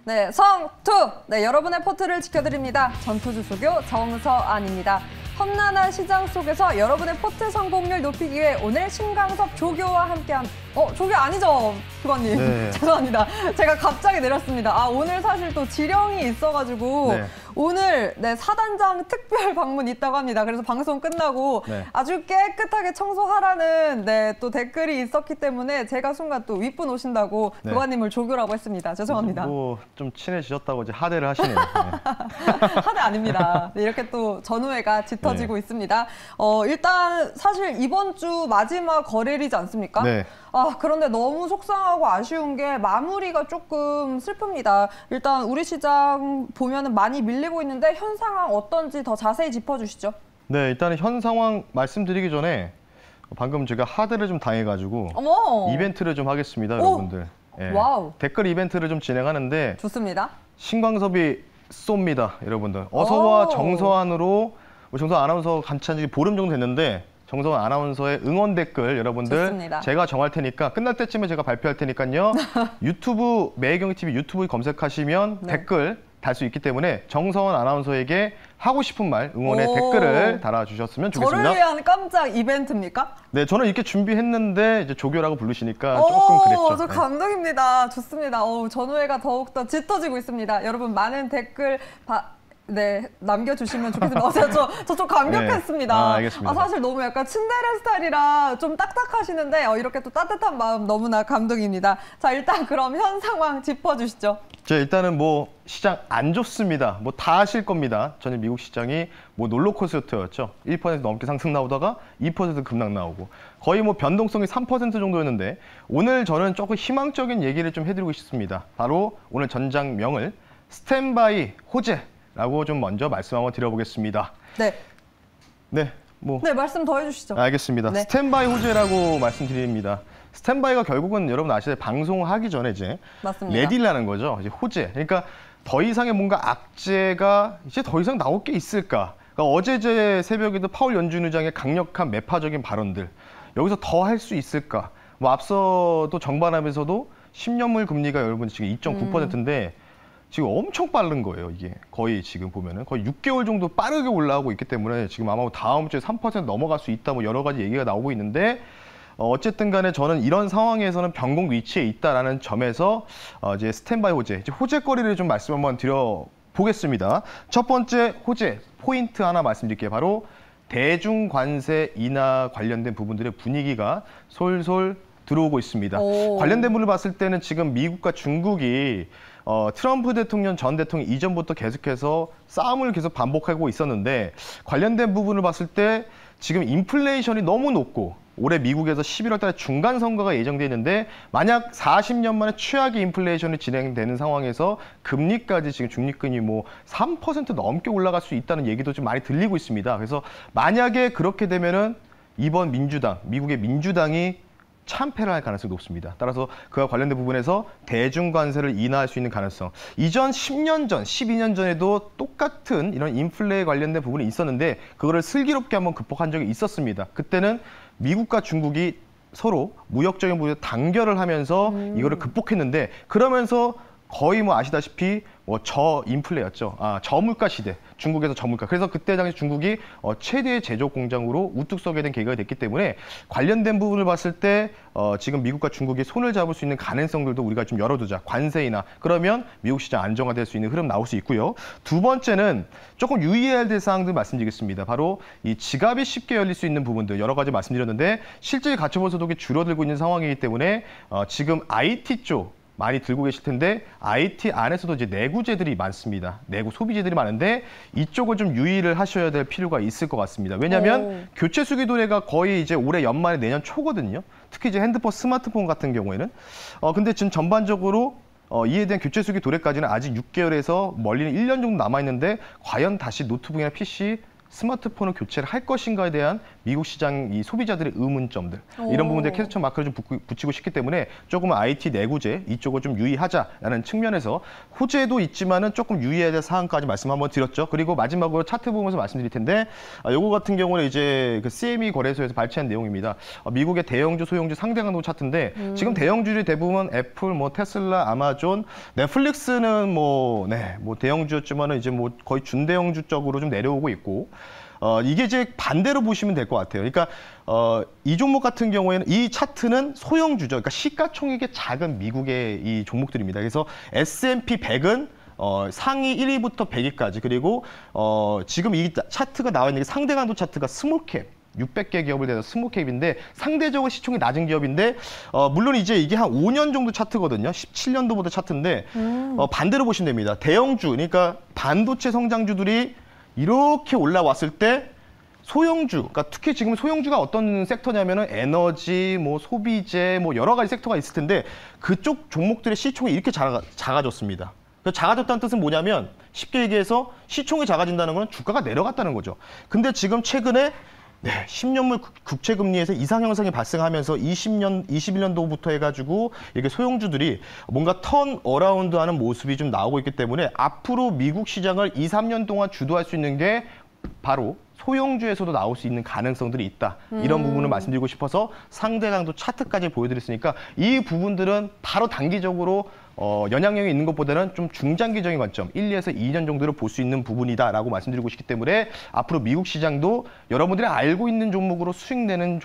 네, 성투! 네, 여러분의 포트를 지켜드립니다. 전투주 소교 정서안입니다. 험난한 시장 속에서 여러분의 포트 성공률 높이기 위해 오늘 신강섭 조교와 함께한 조교 아니죠, 교관님. 네. 죄송합니다. 제가 갑자기 내렸습니다. 오늘 사실 또 지령이 있어가지고 네. 오늘 사단장 특별 방문 있다고 합니다. 그래서 방송 끝나고 네. 아주 깨끗하게 청소하라는 또 댓글이 있었기 때문에 제가 순간 또 윗분 오신다고 네. 교관님을 조교라고 했습니다. 죄송합니다. 좀 친해지셨다고 이제 하대를 하시네요. 네. 하대 아닙니다. 네, 이렇게 또 전우회가 짙어지고 있습니다. 일단 사실 이번 주 마지막 거래일이지 않습니까? 네. 그런데 너무 속상하고 아쉬운 게 마무리가 조금 슬픕니다. 일단 우리 시장 보면은 많이 밀리고 있는데 현 상황 어떤지 더 자세히 짚어주시죠. 네, 일단은 현 상황 말씀드리기 전에 방금 제가 하대를 좀 당해가지고 어머! 이벤트를 좀 하겠습니다, 여러분들. 네. 와우. 댓글 이벤트를 좀 진행하는데 좋습니다. 신광섭이 쏩니다, 여러분들. 어서와 정서안으로 우리 정서안 아나운서 같이 한 지 보름 정도 됐는데 정서안 아나운서의 응원 댓글 여러분들 좋습니다. 제가 정할 테니까 끝날 때쯤에 제가 발표할 테니까요. 유튜브 매경이TV 유튜브 검색하시면 네. 댓글 달 수 있기 때문에 정서안 아나운서에게 하고 싶은 말 응원의 댓글을 달아주셨으면 좋겠습니다. 저를 위한 깜짝 이벤트입니까? 네, 저는 이렇게 준비했는데 이제 조교라고 부르시니까 조금 그랬죠. 저 감동입니다. 좋습니다. 전우회가 더욱더 짙어지고 있습니다. 여러분 많은 댓글 남겨주시면 좋겠습니다. 저 좀 감격했습니다. 네. 알겠습니다. 사실 너무 약간 츤데레 스타일이라 좀 딱딱하시는데 이렇게 또 따뜻한 마음 너무나 감동입니다. 자, 일단 그럼 현 상황 짚어주시죠. 일단은 시장 안 좋습니다. 다 아실 겁니다. 전에 미국 시장이 롤러코스터였죠. 1% 넘게 상승 나오다가 2% 급락 나오고 거의 변동성이 3% 정도였는데 오늘 저는 조금 희망적인 얘기를 좀 해드리고 싶습니다. 바로 오늘 전장명을 스탠바이 호재라고 좀 먼저 말씀 한번 드려보겠습니다. 네. 네, 말씀 더 해주시죠. 알겠습니다. 네. 스탠바이 호재라고 말씀드립니다. 스탠바이가 결국은 여러분 아시다시피 방송하기 전에 이제 맞습니다. 레디라는 거죠. 이제 호재. 그러니까 더 이상의 뭔가 악재가 이제 더 이상 나올 게 있을까? 그러니까 어제 제 새벽에도 파월 연준 의장의 강력한 매파적인 발언들. 여기서 더 할 수 있을까? 앞서도 정반합에서도 10년물 금리가 여러분 지금 2.9%인데 지금 엄청 빠른 거예요, 이게. 거의 지금 보면은 거의 6개월 정도 빠르게 올라오고 있기 때문에 지금 아마 다음 주에 3% 넘어갈 수 있다 여러 가지 얘기가 나오고 있는데 어쨌든 간에 저는 이런 상황에서는 변곡 위치에 있다라는 점에서 이제 스탠바이 호재, 이제 호재거리를 좀 말씀 한번 드려보겠습니다. 첫 번째 호재 포인트 하나 말씀드릴게요. 바로 대중관세 인하 관련된 부분들의 분위기가 솔솔 들어오고 있습니다. 관련된 부분을 봤을 때는 지금 미국과 중국이 트럼프 대통령 전 대통령 이전부터 계속해서 싸움을 계속 반복하고 있었는데 관련된 부분을 봤을 때 지금 인플레이션이 너무 높고 올해 미국에서 11월 달에 중간 선거가 예정돼 있는데 만약 40년 만에 최악의 인플레이션이 진행되는 상황에서 금리까지 지금 중립금리 3% 넘게 올라갈 수 있다는 얘기도 좀 많이 들리고 있습니다. 그래서 만약에 그렇게 되면은 이번 미국의 민주당이 참패를 할 가능성이 높습니다. 따라서 그와 관련된 부분에서 대중관세를 인하할 수 있는 가능성. 이전 10년 전, 12년 전에도 똑같은 이런 인플레에 관련된 부분이 있었는데 그거를 슬기롭게 한번 극복한 적이 있었습니다. 그때는 미국과 중국이 서로 무역적인 부분에 단결을 하면서 이거를 극복했는데 그러면서 거의 아시다시피 저인플레였죠. 저물가 시대. 중국에서 저물가. 그래서 그때 당시 중국이 최대의 제조업 공장으로 우뚝 서게 된 계기가 됐기 때문에 관련된 부분을 봤을 때 지금 미국과 중국이 손을 잡을 수 있는 가능성들도 우리가 좀 열어두자. 관세 인하. 그러면 미국 시장 안정화될 수 있는 흐름 나올 수 있고요. 두 번째는 조금 유의해야 될 사항들 말씀드리겠습니다. 바로 이 지갑이 쉽게 열릴 수 있는 부분들 여러 가지 말씀드렸는데 실제 가처분 소득이 줄어들고 있는 상황이기 때문에 지금 IT 쪽 많이 들고 계실 텐데 IT 안에서도 이제 내구재들이 많습니다. 내구 소비재들이 많은데 이쪽을 좀 유의를 하셔야 될 필요가 있을 것 같습니다. 왜냐하면 교체 수기 도래가 거의 이제 올해 연말에 내년 초거든요. 특히 이제 핸드폰, 스마트폰 같은 경우에는. 근데 지금 전반적으로 이에 대한 교체 수기 도래까지는 아직 6개월에서 멀리는 1년 정도 남아 있는데 과연 다시 노트북이나 PC 스마트폰을 교체를 할 것인가에 대한 미국 시장 이 소비자들의 의문점들 이런 부분들 캐스처 마크를 좀 붙이고 싶기 때문에 조금 IT 내구재 이쪽을 좀 유의하자라는 측면에서 호재도 있지만은 조금 유의해야 될 사항까지 말씀 한번 드렸죠. 그리고 마지막으로 차트 보면서 말씀드릴 텐데 요거 같은 경우는 이제 그 CME 거래소에서 발췌한 내용입니다. 미국의 대형주, 소형주 상대 강도 차트인데 지금 대형주들이 대부분 애플, 뭐 테슬라, 아마존, 넷플릭스는 뭐 대형주였지만은 이제 뭐 거의 준대형주 쪽으로 좀 내려오고 있고. 이게 이제 반대로 보시면 될 것 같아요. 그러니까 이 종목 같은 경우에는 이 차트는 소형주죠. 그러니까 시가총액이 작은 미국의 이 종목들입니다. 그래서 S&P 100은 상위 1위부터 100위까지 그리고 지금 이 차트가 나와 있는 게 상대 강도 차트가 스몰캡. 600개 기업을 대해서 스몰캡인데 상대적으로 시총이 낮은 기업인데 물론 이제 이게 한 5년 정도 차트거든요. 17년도부터 차트인데 반대로 보시면 됩니다. 대형주, 그러니까 반도체 성장주들이 이렇게 올라왔을 때 소형주, 그러니까 특히 지금 소형주가 어떤 섹터냐면은 에너지, 뭐 소비재, 뭐 여러 가지 섹터가 있을 텐데 그쪽 종목들의 시총이 이렇게 작아졌습니다. 작아졌다는 뜻은 뭐냐면 쉽게 얘기해서 시총이 작아진다는 건 주가가 내려갔다는 거죠. 근데 지금 최근에 10년물 국채금리에서 이상 현상이 발생하면서 21년도부터 해가지고 이게 소형주들이 뭔가 턴 어라운드하는 모습이 좀 나오고 있기 때문에 앞으로 미국 시장을 2, 3년 동안 주도할 수 있는 게 바로 소형주에서도 나올 수 있는 가능성들이 있다. 이런 부분을 말씀드리고 싶어서 상대 강도 차트까지 보여드렸으니까 이 부분들은 바로 단기적으로 영향력이 있는 것보다는 좀 중장기적인 관점, 1~2에서 2년 정도로 볼 수 있는 부분이다라고 말씀드리고 싶기 때문에 앞으로 미국 시장도 여러분들이 알고 있는 종목으로 수익 내는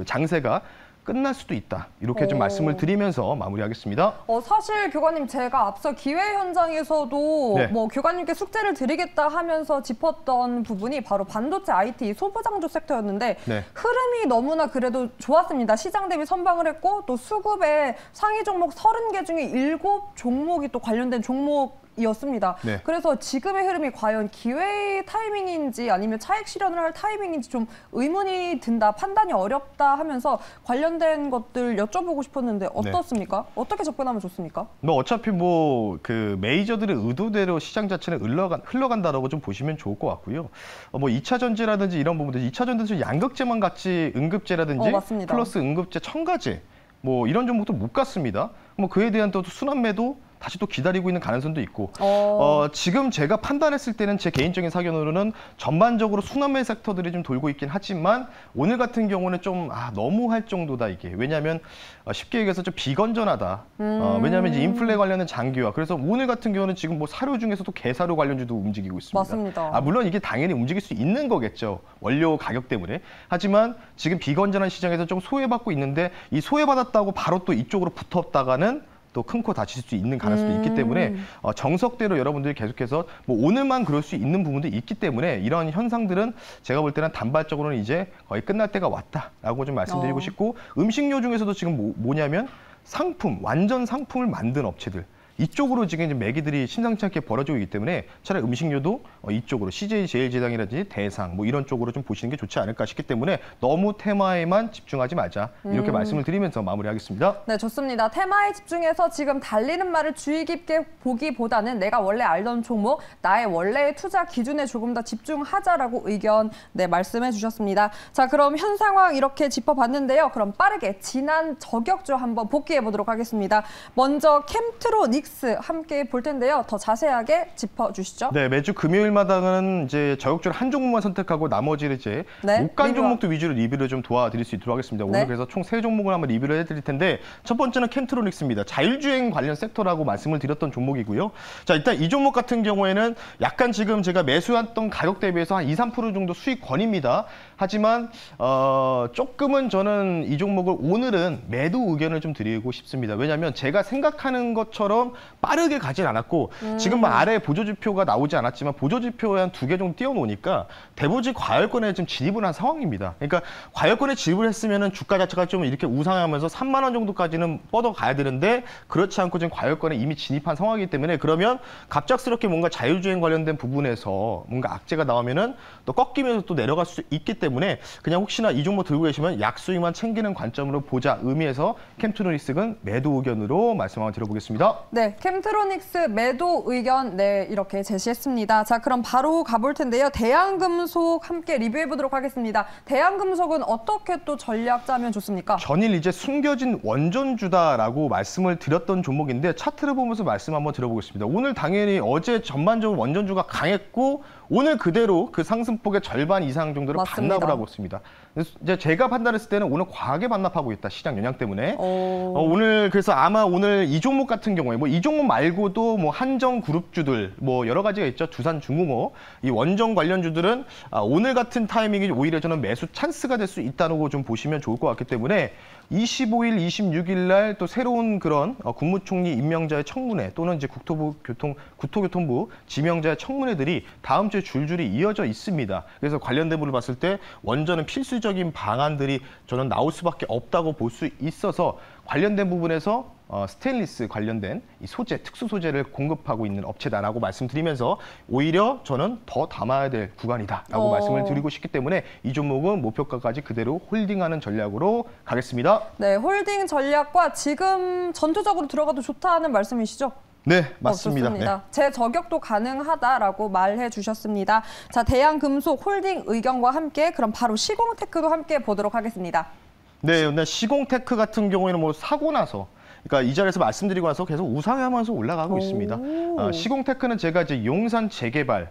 장세가 끝날 수도 있다. 이렇게 좀 말씀을 드리면서 마무리하겠습니다. 사실 교관님 제가 앞서 기회 현장에서도 뭐 교관님께 숙제를 드리겠다 하면서 짚었던 부분이 바로 반도체 IT 소부장주 섹터였는데 흐름이 너무나 그래도 좋았습니다. 시장 대비 선방을 했고 또 수급에 상위 종목 30개 중에 7종목이 또 관련된 종목이었습니다. 그래서 지금의 흐름이 과연 기회의 타이밍인지 아니면 차익 실현을 할 타이밍인지 좀 의문이 든다, 판단이 어렵다 하면서 관련된 것들 여쭤보고 싶었는데 어떻습니까? 어떻게 접근하면 좋습니까? 뭐 어차피 그 메이저들의 의도대로 시장 자체는 흘러간다라고 좀 보시면 좋을 것 같고요. 뭐 2차 전지라든지 이런 부분들, 2차 전지는 양극재만 같이 응급재라든지 플러스 응급재 첨가재 뭐 이런 종목도 못 갔습니다. 뭐 그에 대한 또 순환매도 다시 또 기다리고 있는 가능성도 있고 지금 제가 판단했을 때는 제 개인적인 사견으로는 전반적으로 순환매 섹터들이 좀 돌고 있긴 하지만 오늘 같은 경우는 좀 너무 할 정도다 이게. 왜냐하면 쉽게 얘기해서 좀 비건전하다. 왜냐하면 이제 인플레 관련된 장기화. 그래서 오늘 같은 경우는 지금 뭐 사료 중에서도 게사료 관련주도 움직이고 있습니다. 맞습니다. 물론 이게 당연히 움직일 수 있는 거겠죠. 원료 가격 때문에. 하지만 지금 비건전한 시장에서 좀 소외받고 있는데 이 소외받았다고 바로 또 이쪽으로 붙었다가는 또 큰 코 다칠 수 있는 가능성도 있기 때문에 정석대로 여러분들이 계속해서 뭐 오늘만 그럴 수 있는 부분도 있기 때문에 이런 현상들은 제가 볼 때는 단발적으로는 이제 거의 끝날 때가 왔다라고 좀 말씀드리고 싶고 음식료 중에서도 지금 뭐냐면 완전 상품을 만든 업체들 이쪽으로 지금 이제 매기들이 심상치 않게 벌어지고 있기 때문에 차라리 음식료도 이쪽으로 CJ 제일제당이라든지 대상 뭐 이런 쪽으로 좀 보시는 게 좋지 않을까 싶기 때문에 너무 테마에만 집중하지 말자 이렇게 말씀을 드리면서 마무리하겠습니다. 네, 좋습니다. 테마에 집중해서 지금 달리는 말을 주의 깊게 보기보다는 내가 원래 알던 종목, 나의 원래의 투자 기준에 조금 더 집중하자라고 의견 말씀해 주셨습니다. 자, 그럼 현 상황 이렇게 짚어봤는데요. 그럼 빠르게 지난 저격주 한번 복귀해 보도록 하겠습니다. 먼저 캠트로닉스 함께 볼 텐데요. 더 자세하게 짚어주시죠. 네, 매주 금요일마다는 이제 저격주를 한 종목만 선택하고 나머지를 이제 못 간 종목도 위주로 리뷰를 좀 도와드릴 수 있도록 하겠습니다. 오늘 그래서 총 3종목을 한번 리뷰를 해드릴 텐데 첫 번째는 캠트로닉스입니다. 자율주행 관련 섹터라고 말씀을 드렸던 종목이고요. 자, 일단 이 종목 같은 경우에는 약간 지금 제가 매수했던 가격 대비해서 한 2, 3% 정도 수익권입니다. 하지만 조금은 저는 이 종목을 오늘은 매도 의견을 좀 드리고 싶습니다. 왜냐하면 제가 생각하는 것처럼 빠르게 가진 않았고 지금 아래에 보조지표가 나오지 않았지만 보조지표에 한 2개 정도 띄워놓으니까 대부분 과열권에 지금 진입을 한 상황입니다. 그러니까 과열권에 진입을 했으면 주가 자체가 좀 이렇게 우상하면서 3만 원 정도까지는 뻗어가야 되는데 그렇지 않고 지금 과열권에 이미 진입한 상황이기 때문에 그러면 갑작스럽게 뭔가 자율주행 관련된 부분에서 뭔가 악재가 나오면은 또 꺾이면서 또 내려갈 수 있기 때문에 때문에 그냥 혹시나 이 종목 들고 계시면 약수익만 챙기는 관점으로 보자 의미에서 캠트로닉스는 매도 의견으로 말씀 한번 드려보겠습니다. 네, 캠트로닉스 매도 의견 이렇게 제시했습니다. 자, 그럼 바로 가볼 텐데요. 대한금속 함께 리뷰해보도록 하겠습니다. 대한금속은 어떻게 또 전략 짜면 좋습니까? 전일 이제 숨겨진 원전주다라고 말씀을 드렸던 종목인데 차트를 보면서 말씀 한번 드려보겠습니다. 오늘 당연히 어제 전반적으로 원전주가 강했고 오늘 그대로 그 상승폭의 절반 이상 정도를 맞습니다. 반납을 하고 있습니다. 이제 제가 판단했을 때는 오늘 과하게 반납하고 있다. 시장 영향 때문에. 오늘 그래서 아마 오늘 이 종목 같은 경우에 뭐 이 종목 말고도 뭐 한정 그룹주들 뭐 여러 가지가 있죠. 두산중공업 이 원전 관련주들은 오늘 같은 타이밍이 오히려 저는 매수 찬스가 될 수 있다는 거 좀 보시면 좋을 것 같기 때문에 25일, 26일 날 또 새로운 그런 국무총리 임명자의 청문회 또는 이제 국토교통부 지명자의 청문회들이 다음 주에 줄줄이 이어져 있습니다. 그래서 관련된 부분을 봤을 때 원전은 필수적인 방안들이 저는 나올 수밖에 없다고 볼 수 있어서 관련된 부분에서 스테인리스 관련된 이 소재, 특수 소재를 공급하고 있는 업체다라고 말씀드리면서 오히려 저는 더 담아야 될 구간이다라고 말씀을 드리고 싶기 때문에 이 종목은 목표가까지 그대로 홀딩하는 전략으로 가겠습니다. 네, 홀딩 전략과 지금 전투적으로 들어가도 좋다는 말씀이시죠? 네, 맞습니다. 좋습니다. 네. 재저격도 가능하다라고 말해 주셨습니다. 자, 대한금속 홀딩 의견과 함께 그럼 바로 시공테크도 함께 보도록 하겠습니다. 네, 근데 시공테크 같은 경우에는 뭐 사고 나서 그러니까 이 자리에서 말씀드리고 나서 계속 우상하면서 올라가고 있습니다. 시공테크는 제가 이제 용산 재개발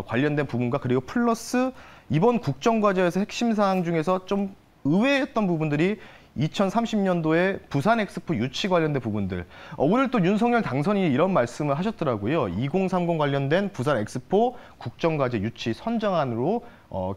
관련된 부분과 그리고 플러스 이번 국정과제에서 핵심 사항 중에서 좀 의외였던 부분들이 2030년도에 부산 엑스포 유치 관련된 부분들. 오늘 또 윤석열 당선인이 이런 말씀을 하셨더라고요. 2030 관련된 부산 엑스포 국정과제 유치 선정안으로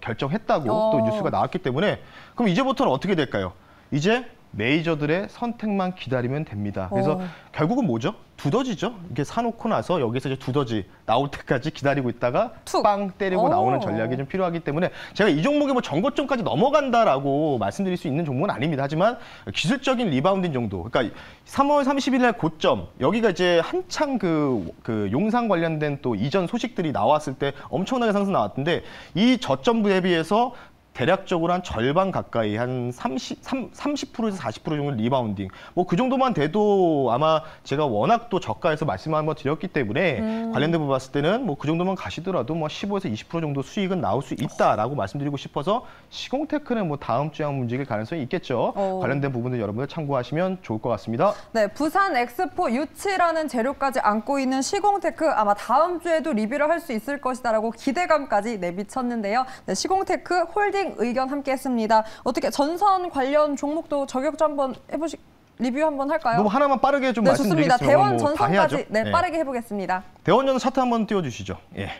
결정했다고 또 뉴스가 나왔기 때문에 그럼 이제부터는 어떻게 될까요? 이제 메이저들의 선택만 기다리면 됩니다. 그래서 결국은 뭐죠? 두더지죠. 이렇게 사놓고 나서 여기서 이제 두더지 나올 때까지 기다리고 있다가 빵 때리고 나오는 전략이 좀 필요하기 때문에 제가 이 종목이 뭐 전고점까지 넘어간다라고 말씀드릴 수 있는 종목은 아닙니다. 하지만 기술적인 리바운딩 정도. 그러니까 3월 30일 날 고점 여기가 이제 한창 그 용산 관련된 또 이전 소식들이 나왔을 때 엄청나게 상승 나왔던데 이 저점 대비해서 대략적으로 한 절반 가까이 한 30%에서 40% 정도 리바운딩. 뭐 그 정도만 돼도 아마 제가 워낙 또 저가에서 말씀 한번 드렸기 때문에 관련된 부분 봤을 때는 뭐 그 정도만 가시더라도 뭐 15에서 20% 정도 수익은 나올 수 있다라고 말씀드리고 싶어서 시공테크는 뭐 다음 주에 한번 움직일 가능성이 있겠죠. 관련된 부분들 여러분들 참고하시면 좋을 것 같습니다. 네, 부산 엑스포 유치라는 재료까지 안고 있는 시공테크 아마 다음 주에도 리뷰를 할 수 있을 것이다라고 기대감까지 내비쳤는데요. 네, 시공테크 홀딩 의견 함께 했습니다. 어떻게 전선 관련 종목도 저격주 한번 리뷰 한번 할까요? 너무 하나만 빠르게 좀 말씀드리겠습니다. 좋습니다. 대원 뭐 전선까지 빠르게 해보겠습니다. 대원전 차트 한번 띄워주시죠. 예.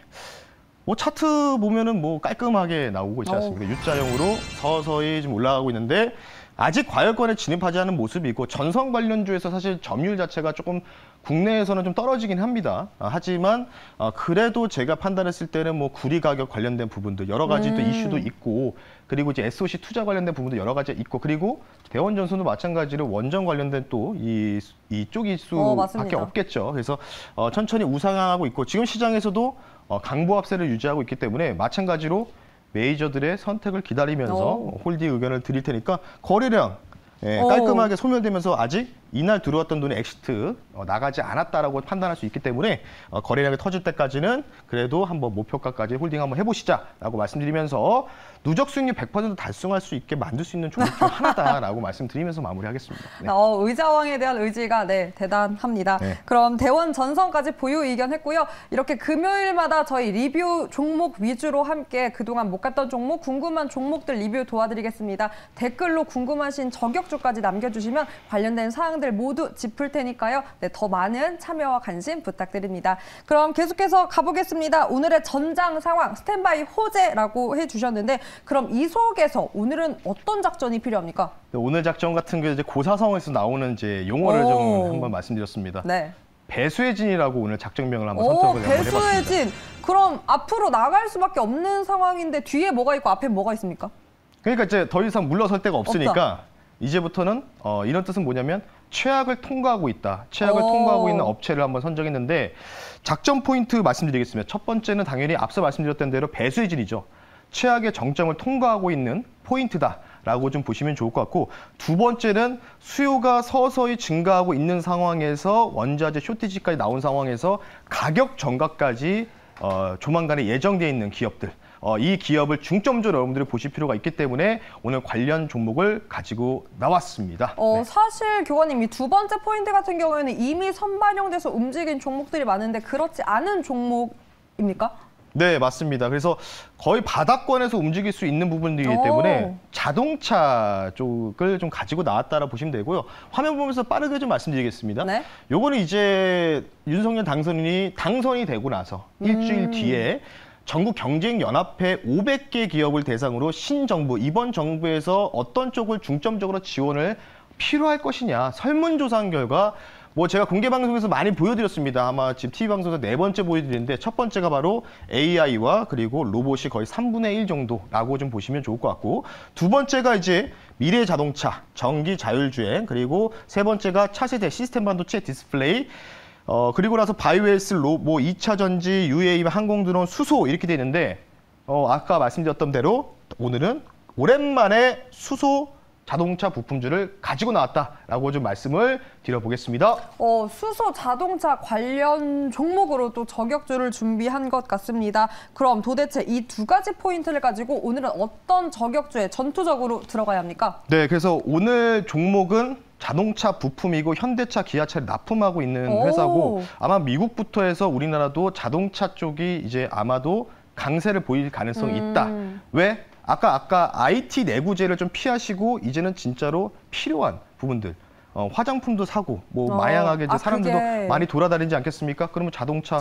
뭐 차트 보면은 뭐 깔끔하게 나오고 있지 않습니까? U자형으로 서서히 좀 올라가고 있는데 아직 과열권에 진입하지 않은 모습이고 전선 관련주에서 사실 점유율 자체가 조금 국내에서는 좀 떨어지긴 합니다. 하지만 그래도 제가 판단했을 때는 뭐 구리 가격 관련된 부분들 여러 가지 또 이슈도 있고 그리고 이제 SOC 투자 관련된 부분도 여러 가지 있고 그리고 대원전선도 마찬가지로 원전 관련된 또 이쪽 이슈밖에 없겠죠. 그래서 천천히 우상향하고 있고 지금 시장에서도 강보합세를 유지하고 있기 때문에 마찬가지로 메이저들의 선택을 기다리면서 홀딩 의견을 드릴 테니까 거래량 깔끔하게 소멸되면서 아직 이날 들어왔던 돈이 엑시트 나가지 않았다라고 판단할 수 있기 때문에 거래량이 터질 때까지는 그래도 한번 목표가까지 홀딩 한번 해보시자라고 말씀드리면서 누적 수익률 100% 달성할 수 있게 만들 수 있는 종목 중 하나다라고 말씀드리면서 마무리하겠습니다. 네. 의자왕에 대한 의지가 대단합니다. 네. 그럼 대원 전선까지 보유 의견했고요. 이렇게 금요일마다 저희 리뷰 종목 위주로 함께 그동안 못 갔던 종목, 궁금한 종목들 리뷰 도와드리겠습니다. 댓글로 궁금하신 저격주까지 남겨주시면 관련된 사항들 모두 짚을 테니까요. 네, 더 많은 참여와 관심 부탁드립니다. 그럼 계속해서 가보겠습니다. 오늘의 전장 상황 스탠바이 호재라고 해주셨는데 그럼 이 속에서 오늘은 어떤 작전이 필요합니까? 네, 오늘 작전 같은 게 이제 고사성어에서 나오는 이제 용어를 좀 한번 말씀드렸습니다. 네. 배수의 진이라고 오늘 작전명을 한번 선택을 해봤습니다. 배수의 진. 그럼 앞으로 나갈 수밖에 없는 상황인데 뒤에 뭐가 있고 앞에 뭐가 있습니까? 그러니까 이제 더 이상 물러설 데가 없으니까 이제부터는 이런 뜻은 뭐냐면 최악을 통과하고 있다. 최악을 통과하고 있는 업체를 한번 선정했는데 작전 포인트 말씀드리겠습니다. 첫 번째는 당연히 앞서 말씀드렸던 대로 배수의 진이죠. 최악의 정점을 통과하고 있는 포인트다라고 좀 보시면 좋을 것 같고, 두 번째는 수요가 서서히 증가하고 있는 상황에서 원자재 쇼티지까지 나온 상황에서 가격 전가까지 조만간에 예정되어 있는 기업들, 이 기업을 중점적으로 여러분들이 보실 필요가 있기 때문에 오늘 관련 종목을 가지고 나왔습니다. 네. 사실 교관님, 이 두 번째 포인트 같은 경우에는 이미 선반영돼서 움직인 종목들이 많은데 그렇지 않은 종목입니까? 네, 맞습니다. 그래서 거의 바닥권에서 움직일 수 있는 부분들이기 때문에 자동차 쪽을 좀 가지고 나왔다라 보시면 되고요. 화면 보면서 빠르게 좀 말씀드리겠습니다. 네. 요거는 이제 윤석열 당선이 되고 나서 일주일 뒤에 전국 경쟁연합회 500개 기업을 대상으로 신정부, 이번 정부에서 어떤 쪽을 중점적으로 지원을 필요할 것이냐 설문조사한 결과, 뭐 제가 공개 방송에서 많이 보여드렸습니다. 아마 지금 TV 방송에서 4번째 보여드리는데, 첫 번째가 바로 AI와 그리고 로봇이 거의 3분의 1 정도라고 좀 보시면 좋을 것 같고, 두 번째가 이제 미래 자동차, 전기 자율주행, 그리고 세 번째가 차세대 시스템 반도체 디스플레이, 그리고 나서 바이오헬스, 뭐 2차 전지, UAV, 항공드론, 수소 이렇게 돼 있는데, 아까 말씀드렸던 대로 오늘은 오랜만에 수소 자동차 부품주를 가지고 나왔다라고 좀 말씀을 드려보겠습니다. 수소 자동차 관련 종목으로 또 저격주를 준비한 것 같습니다. 그럼 도대체 이 두 가지 포인트를 가지고 오늘은 어떤 저격주에 전투적으로 들어가야 합니까? 네, 그래서 오늘 종목은 자동차 부품이고 현대차, 기아차를 납품하고 있는 회사고, 아마 미국부터 해서 우리나라도 자동차 쪽이 이제 아마도 강세를 보일 가능성이 있다. 왜? 아까 IT 내구재를 좀 피하시고 이제는 진짜로 필요한 부분들, 화장품도 사고 뭐 마양하게 이제 사람들도 그게... 많이 돌아다니지 않겠습니까? 그러면 자동차.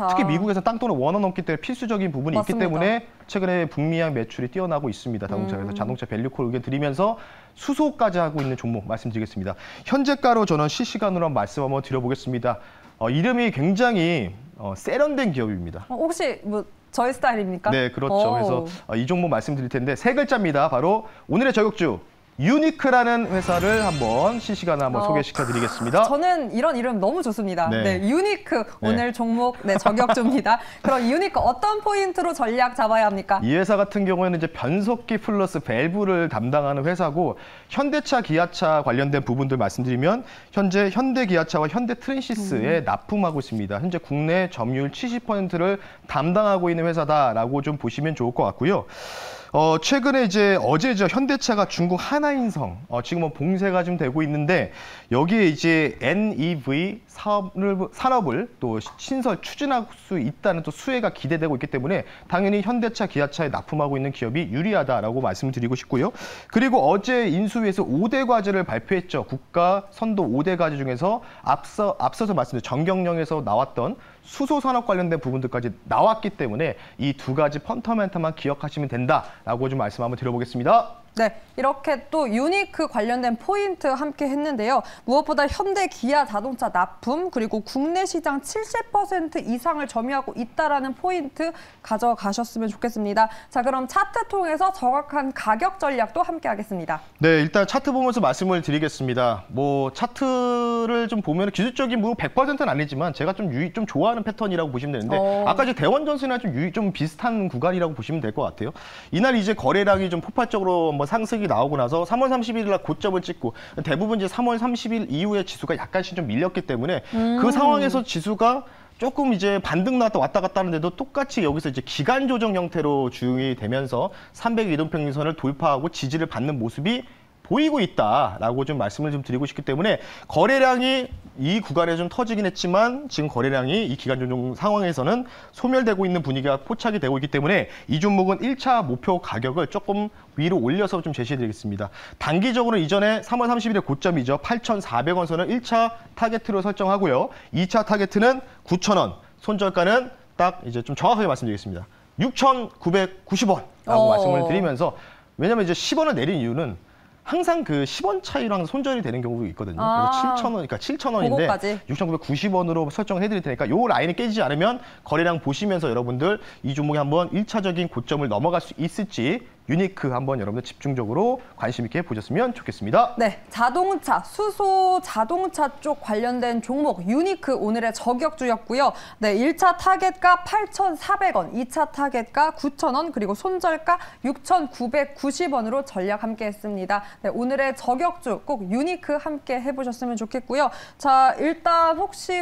특히 미국에서 땅돈을 원어넘기 때문에 필수적인 부분이 맞습니다. 있기 때문에 최근에 북미향 매출이 뛰어나고 있습니다. 자동차에서 자동차 밸류콜 의견 드리면서 수소까지 하고 있는 종목 말씀드리겠습니다. 현재가로 저는 실시간으로 한 말씀 한번 드려보겠습니다. 이름이 굉장히 세련된 기업입니다. 혹시 뭐 저희 스타일입니까? 네, 그렇죠. 그래서 이 종목 말씀드릴 텐데 세 글자입니다. 바로 오늘의 저격주 유니크라는 회사를 한번 실시간으로 한번 소개시켜드리겠습니다. 저는 이런 이름 너무 좋습니다. 네. 유니크 오늘 종목 저격주입니다. 그럼 유니크 어떤 포인트로 전략 잡아야 합니까? 이 회사 같은 경우에는 이제 변속기 플러스 밸브를 담당하는 회사고, 현대차, 기아차 관련된 부분들 말씀드리면 현재 현대 기아차와 현대 트랜시스에 납품하고 있습니다. 현재 국내 점유율 70%를 담당하고 있는 회사다라고 좀 보시면 좋을 것 같고요. 최근에 이제 어제죠, 현대차가 중국 하나인성 지금 뭐 봉쇄가 좀 되고 있는데, 여기에 이제 NEV 산업을 또 신설 추진할 수 있다는 또 수혜가 기대되고 있기 때문에 당연히 현대차, 기아차에 납품하고 있는 기업이 유리하다라고 말씀드리고 싶고요. 그리고 어제 인수위에서 5대 과제를 발표했죠. 국가 선도 5대 과제 중에서 앞서서 말씀드린 정경영에서 나왔던 수소 산업 관련된 부분들까지 나왔기 때문에 이 두 가지 펀더멘탈만 기억하시면 된다라고 좀 말씀 한번 드려보겠습니다. 네, 이렇게 또 유니크 관련된 포인트 함께 했는데요. 무엇보다 현대, 기아 자동차 납품, 그리고 국내 시장 70% 이상을 점유하고 있다라는 포인트 가져가셨으면 좋겠습니다. 자, 그럼 차트 통해서 정확한 가격 전략도 함께 하겠습니다. 네, 일단 차트 보면서 말씀을 드리겠습니다. 뭐 차트를 좀 보면 기술적인 뭐 100%는 아니지만 제가 좀 좋아하는 패턴이라고 보시면 되는데, 아까 이제 대원전선이랑 좀 비슷한 구간이라고 보시면 될 것 같아요. 이날 이제 거래량이 좀 폭발적으로 뭐 상승이 나오고 나서 3월 30일 날 고점을 찍고, 대부분 이제 3월 30일 이후에 지수가 약간씩 좀 밀렸기 때문에 그 상황에서 지수가 조금 이제 반등 나왔다 왔다 갔다 하는데도 똑같이 여기서 이제 기간 조정 형태로 주행이 되면서 300 이동평균선을 돌파하고 지지를 받는 모습이 보이고 있다라고 좀 말씀을 좀 드리고 싶기 때문에, 거래량이 이 구간에 좀 터지긴 했지만 지금 거래량이 이 기간 조정 상황에서는 소멸되고 있는 분위기가 포착이 되고 있기 때문에 이 종목은 1차 목표 가격을 조금 위로 올려서 좀 제시해드리겠습니다. 단기적으로 이전에 3월 30일의 고점이죠. 8,400원 선을 1차 타겟으로 설정하고요. 2차 타겟은 9,000원, 손절가는 딱 이제 좀 정확하게 말씀드리겠습니다. 6,990원라고 말씀을 드리면서, 왜냐면 이제 10원을 내린 이유는 항상 그 10원 차이로 항상 손절이 되는 경우도 있거든요. 그래서 7,000원, 그러니까 7,000원인데 6,990원으로 설정을 해드릴 테니까 요 라인이 깨지지 않으면 거래량 보시면서 여러분들 이 종목에 한번 1차적인 고점을 넘어갈 수 있을지 유니크 한번 여러분들 집중적으로 관심 있게 보셨으면 좋겠습니다. 네, 자동차, 수소 자동차 쪽 관련된 종목 유니크 오늘의 저격주였고요. 네, 1차 타겟가 8,400원, 2차 타겟가 9,000원, 그리고 손절가 6,990원으로 전략 함께 했습니다. 네, 오늘의 저격주 꼭 유니크 함께 해보셨으면 좋겠고요. 자, 일단 혹시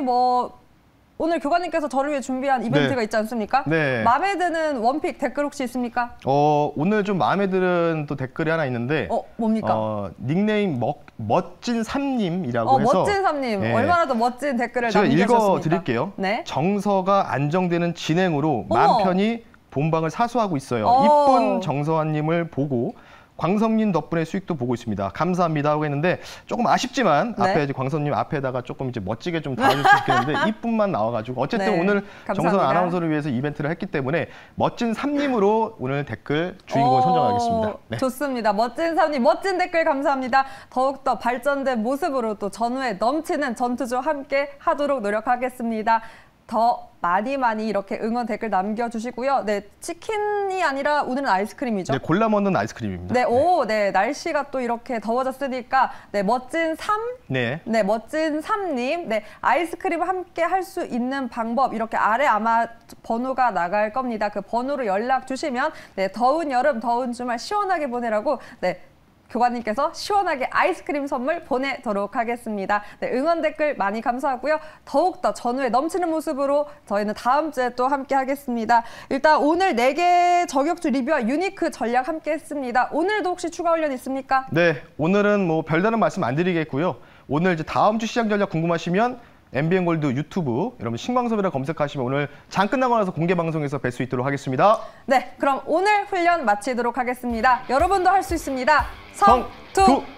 오늘 교관님께서 저를 위해 준비한 이벤트가 있지 않습니까? 네. 마음에 드는 원픽 댓글 혹시 있습니까? 오늘 좀 마음에 드는 또 댓글이 하나 있는데 뭡니까? 닉네임 멋진 삼님이라고 해서 멋진 삼님. 네. 얼마나 더 멋진 댓글을 제가 남겨주셨습니까? 읽어드릴게요. 네. 정서가 안정되는 진행으로 어머. 마음 편히 본방을 사수하고 있어요. 이쁜 정서환님을 보고 광섭님 덕분에 수익도 보고 있습니다. 감사합니다 하고 했는데 조금 아쉽지만 네. 앞에 이제 광섭님 앞에다가 조금 이제 멋지게 좀 달아줄 수 있겠는데 이쁜만 나와가지고 어쨌든 네, 오늘 감사합니다. 정선 아나운서를 위해서 이벤트를 했기 때문에 멋진 삼님으로 오늘 댓글 주인공을 선정하겠습니다. 네. 좋습니다. 멋진 삼님, 멋진 댓글 감사합니다. 더욱더 발전된 모습으로 또 전후에 넘치는 전투조 함께 하도록 노력하겠습니다. 더 많이 이렇게 응원 댓글 남겨주시고요. 네, 치킨이 아니라 오늘은 아이스크림이죠. 네, 골라 먹는 아이스크림입니다. 네, 네, 날씨가 또 이렇게 더워졌으니까 네, 멋진 삼, 네. 네, 멋진 삼님, 네, 아이스크림 함께 할 수 있는 방법 이렇게 아래 아마 번호가 나갈 겁니다. 그 번호로 연락 주시면 네, 더운 여름, 더운 주말 시원하게 보내라고 네. 교관님께서 시원하게 아이스크림 선물 보내도록 하겠습니다. 네, 응원 댓글 많이 감사하고요. 더욱더 전후에 넘치는 모습으로 저희는 다음 주에 또 함께 하겠습니다. 일단 오늘 4개 저격주 리뷰와 유니크 전략 함께 했습니다. 오늘도 혹시 추가 훈련 있습니까? 네, 오늘은 별다른 말씀 안 드리겠고요. 오늘 이제 다음 주 시장 전략 궁금하시면 MBN골드 유튜브 여러분 신광섭이라 검색하시면 오늘 장 끝나고 나서 공개 방송에서 뵐 수 있도록 하겠습니다. 네, 그럼 오늘 훈련 마치도록 하겠습니다. 여러분도 할 수 있습니다. 성투!